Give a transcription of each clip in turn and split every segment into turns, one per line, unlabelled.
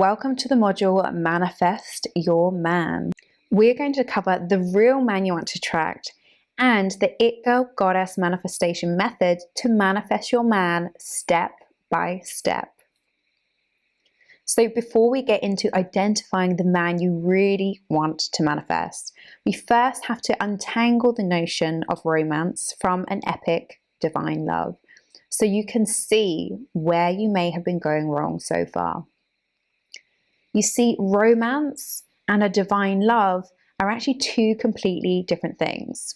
Welcome to the module Manifest Your Man. We're going to cover the real man you want to attract and the It Girl Goddess manifestation method to manifest your man step by step. So before we get into identifying the man you really want to manifest, we first have to untangle the notion of romance from an epic divine love so you can see where you may have been going wrong so far. You see, romance and a divine love are actually two completely different things.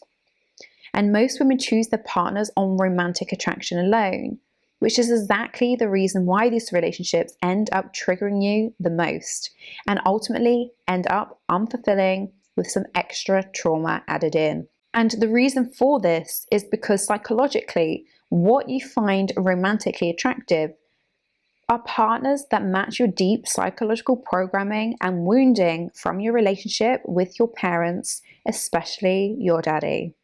And most women choose their partners on romantic attraction alone, which is exactly the reason why these relationships end up triggering you the most and ultimately end up unfulfilling with some extra trauma added in. And the reason for this is because psychologically, what you find romantically attractive are partners that match your deep psychological programming and wounding from your relationship with your parents, especially your daddy.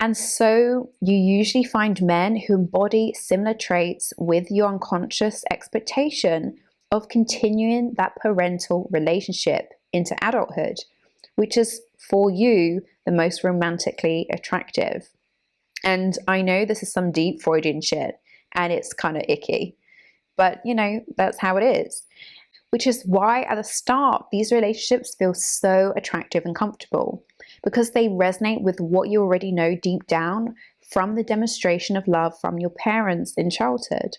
And so you usually find men who embody similar traits with your unconscious expectation of continuing that parental relationship into adulthood, which is for you the most romantically attractive. And I know this is some deep Freudian shit and it's kind of icky, but you know, that's how it is. Which is why at the start, these relationships feel so attractive and comfortable because they resonate with what you already know deep down from the demonstration of love from your parents in childhood.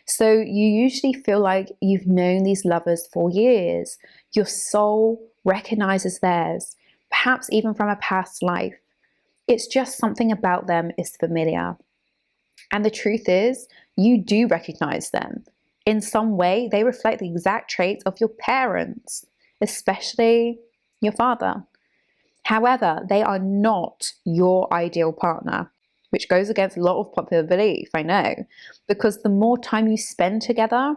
So you usually feel like you've known these lovers for years. Your soul recognizes theirs, perhaps even from a past life. It's just something about them is familiar. And the truth is, you do recognize them. In some way, they reflect the exact traits of your parents, especially your father. However, they are not your ideal partner, which goes against a lot of popular belief, I know, because the more time you spend together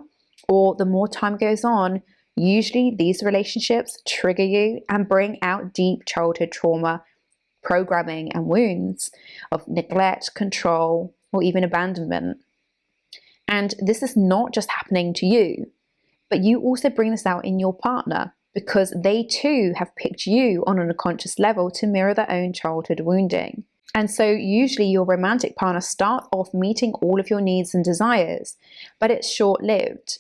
or the more time goes on, usually these relationships trigger you and bring out deep childhood trauma, programming and wounds of neglect, control, or even abandonment. And this is not just happening to you, but you also bring this out in your partner because they too have picked you on an unconscious level to mirror their own childhood wounding. And so usually your romantic partner starts off meeting all of your needs and desires, but it's short-lived,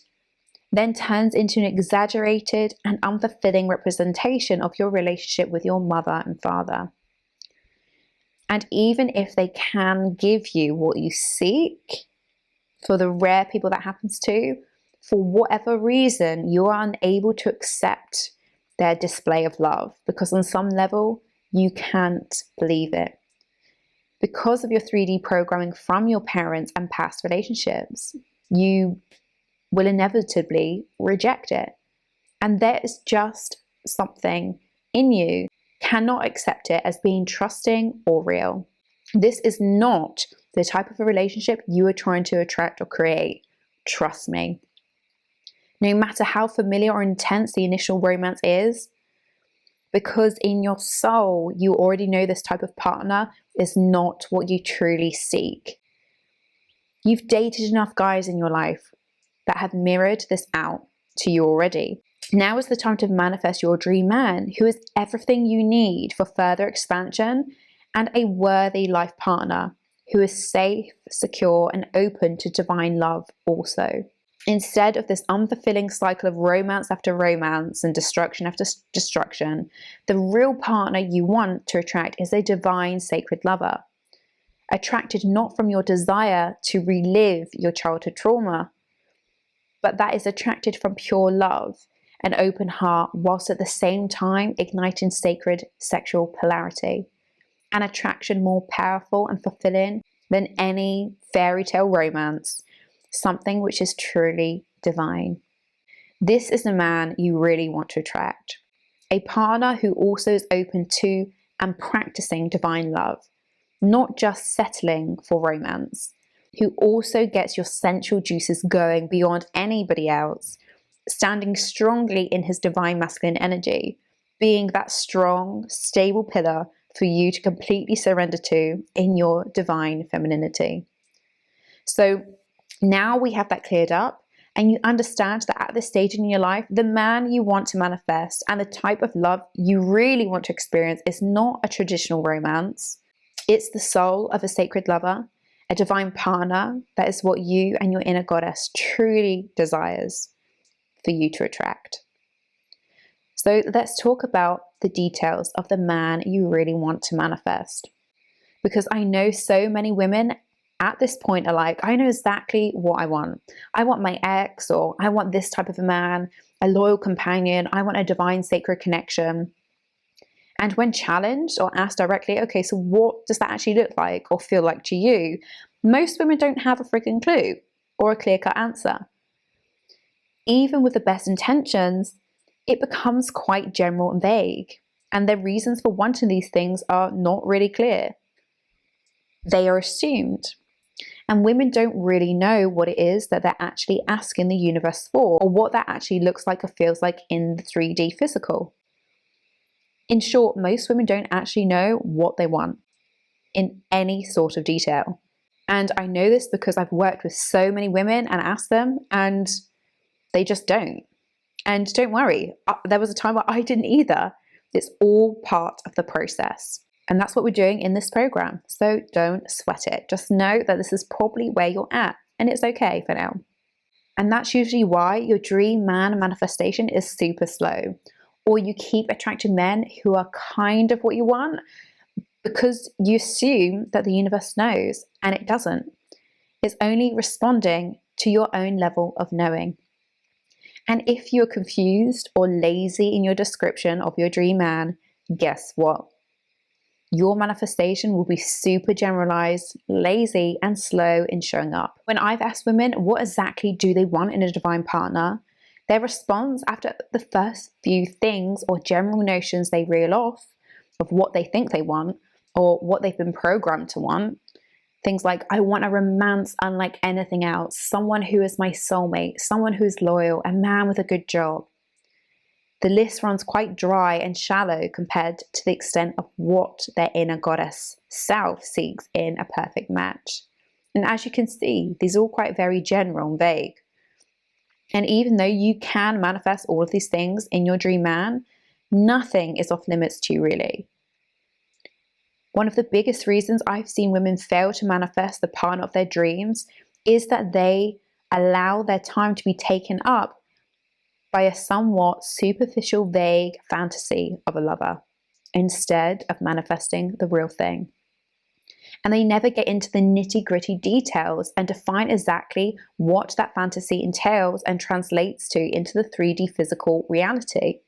then turns into an exaggerated and unfulfilling representation of your relationship with your mother and father. And even if they can give you what you seek, for the rare people that happens to, for whatever reason, you are unable to accept their display of love because on some level, you can't believe it. Because of your 3D programming from your parents and past relationships, you will inevitably reject it. And there is just something in you cannot accept it as being trusting or real. This is not the type of a relationship you are trying to attract or create. Trust me. No matter how familiar or intense the initial romance is, because in your soul, you already know this type of partner is not what you truly seek. You've dated enough guys in your life that have mirrored this out to you already. Now is the time to manifest your dream man who is everything you need for further expansion and a worthy life partner who is safe, secure, and open to divine love also. Instead of this unfulfilling cycle of romance after romance and destruction after destruction, the real partner you want to attract is a divine, sacred lover. Attracted not from your desire to relive your childhood trauma, but that is attracted from pure love, an open heart, whilst at the same time igniting sacred sexual polarity. An attraction more powerful and fulfilling than any fairy tale romance, something which is truly divine. This is the man you really want to attract. A partner who also is open to and practicing divine love, not just settling for romance, who also gets your sensual juices going beyond anybody else, standing strongly in his divine masculine energy, being that strong, stable pillar for you to completely surrender to in your divine femininity. So now we have that cleared up and you understand that at this stage in your life, the man you want to manifest and the type of love you really want to experience is not a traditional romance. It's the soul of a sacred lover, a divine partner that is what you and your inner goddess truly desires for you to attract. So let's talk about the details of the man you really want to manifest. Because I know so many women at this point are like, I know exactly what I want. I want my ex, or I want this type of a man, a loyal companion. I want a divine sacred connection. And when challenged or asked directly, okay, so what does that actually look like or feel like to you? Most women don't have a freaking clue or a clear-cut answer. Even with the best intentions, it becomes quite general and vague. And the reasons for wanting these things are not really clear. They are assumed. And women don't really know what it is that they're actually asking the universe for, or what that actually looks like or feels like in the 3D physical. In short, most women don't actually know what they want in any sort of detail. And I know this because I've worked with so many women and asked them, and they just don't. And don't worry, there was a time where I didn't either. It's all part of the process. And that's what we're doing in this program. So don't sweat it. Just know that this is probably where you're at, and it's okay for now. And that's usually why your dream man manifestation is super slow, or you keep attracting men who are kind of what you want because you assume that the universe knows, and it doesn't. It's only responding to your own level of knowing. And if you're confused or lazy in your description of your dream man, guess what? Your manifestation will be super generalized, lazy, and slow in showing up. When I've asked women what exactly do they want in a divine partner, their response after the first few things or general notions they reel off of what they think they want or what they've been programmed to want, things like, I want a romance unlike anything else, someone who is my soulmate, someone who's loyal, a man with a good job. The list runs quite dry and shallow compared to the extent of what their inner goddess self seeks in a perfect match. And as you can see, these are all quite very general and vague. And even though you can manifest all of these things in your dream man, nothing is off limits to you really. One of the biggest reasons I've seen women fail to manifest the partner of their dreams is that they allow their time to be taken up by a somewhat superficial, vague fantasy of a lover instead of manifesting the real thing. And they never get into the nitty-gritty details and define exactly what that fantasy entails and translates to into the 3D physical reality.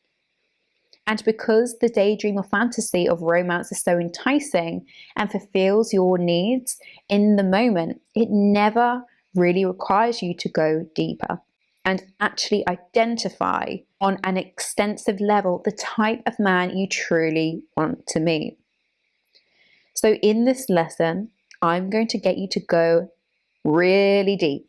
And because the daydream or fantasy of romance is so enticing and fulfills your needs in the moment, it never really requires you to go deeper and actually identify on an extensive level the type of man you truly want to meet. So in this lesson, I'm going to get you to go really deep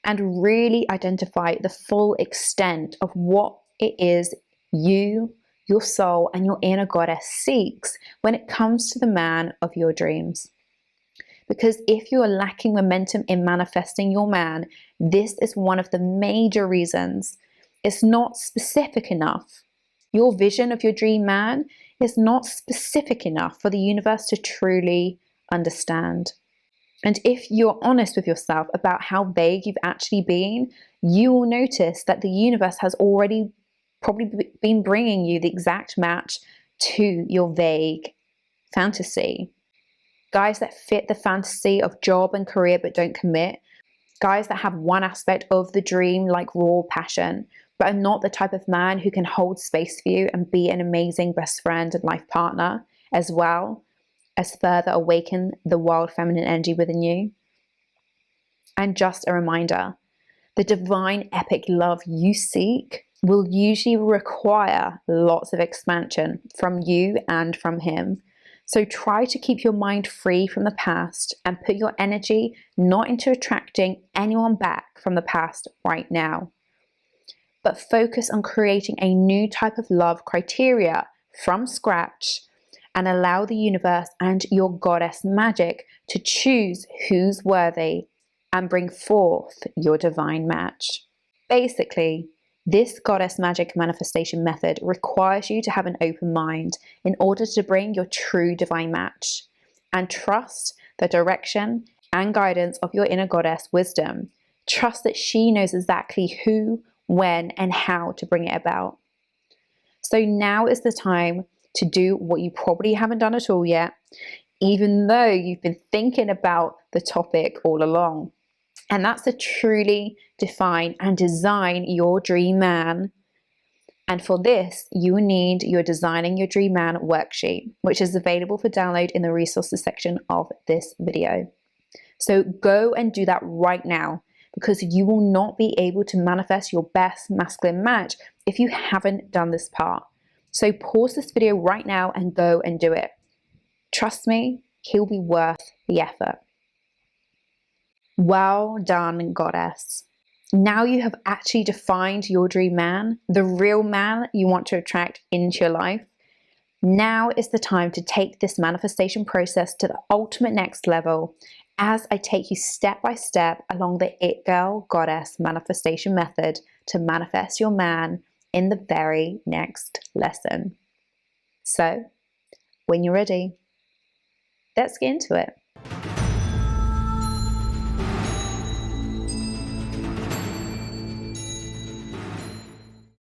and really identify the full extent of what it is you, your soul, and your inner goddess seeks when it comes to the man of your dreams. Because if you are lacking momentum in manifesting your man, this is one of the major reasons. It's not specific enough. Your vision of your dream man is not specific enough for the universe to truly understand. And if you're honest with yourself about how vague you've actually been, you will notice that the universe has already probably been bringing you the exact match to your vague fantasy. Guys that fit the fantasy of job and career but don't commit. Guys that have one aspect of the dream like raw passion, but are not the type of man who can hold space for you and be an amazing best friend and life partner, as well as further awaken the wild feminine energy within you. And just a reminder, the divine epic love you seek will usually require lots of expansion from you and from him. So try to keep your mind free from the past and put your energy not into attracting anyone back from the past right now, but focus on creating a new type of love criteria from scratch and allow the universe and your goddess magic to choose who's worthy and bring forth your divine match. Basically, this goddess magic manifestation method requires you to have an open mind in order to bring your true divine match and trust the direction and guidance of your inner goddess wisdom. Trust that she knows exactly who, when, and how to bring it about. So now is the time to do what you probably haven't done at all yet, even though you've been thinking about the topic all along. And that's to truly define and design your dream man. And for this, you need your Designing Your Dream Man worksheet, which is available for download in the resources section of this video. So go and do that right now, because you will not be able to manifest your best masculine match if you haven't done this part. So pause this video right now and go and do it. Trust me, he'll be worth the effort. Well done, goddess. Now you have actually defined your dream man, the real man you want to attract into your life. Now is the time to take this manifestation process to the ultimate next level as I take you step by step along the It Girl Goddess manifestation method to manifest your man in the very next lesson. So, when you're ready, let's get into it.